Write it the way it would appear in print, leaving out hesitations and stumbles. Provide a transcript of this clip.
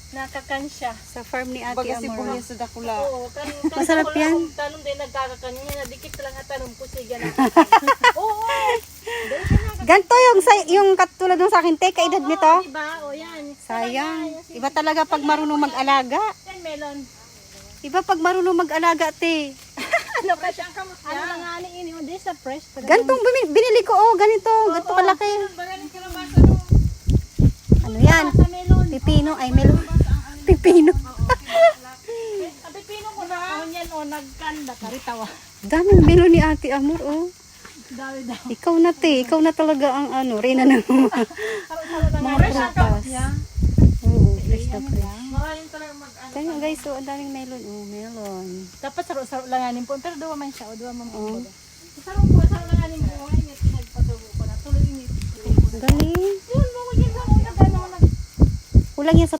Nakakansya. Sa farm ni Ate Baga Amor. sibuyas sa dakula. Oo, Masarap yan. Tanong din nagkakakanya niya, dikit lang at tanong ko siya na. Oo. Ganto yung katulad ng sa akin, te, kaedad nito. Diba? O yan. Sayang. Iba talaga pag marunong mag-alaga. Yan, melon. Iba pag marunong mag-alaga, te. Ano ka siyang kamusta? Ano lang nga ini hindi sa fresh. Gantong binili ko, oh, ganito. Ganito kalaki. Magaling ka na ba sa Ano yan? sa melon? Pipino, ay melon. Pipino. Ang pipino ko na kahon yan o nagkanda karitawa. Daming melon ni Ate Amor, oh. Dawi daw. Ikaw na, te. Ikaw na talaga ang reyna ng mga prutas. Oo, fresh na fresh. Maraming talaga mag-ano. Kaya guys, so ang daming melon. Oh, melon. Dapat saro-saro lang yanin po. Pero duwa man siya o duwa man Oo. po. Saro lang yanin po. Ay, nagpatubo ko na. Tuloy init. Galing. Yun, mo ko dyan sa una gano'n. Kulang yan sa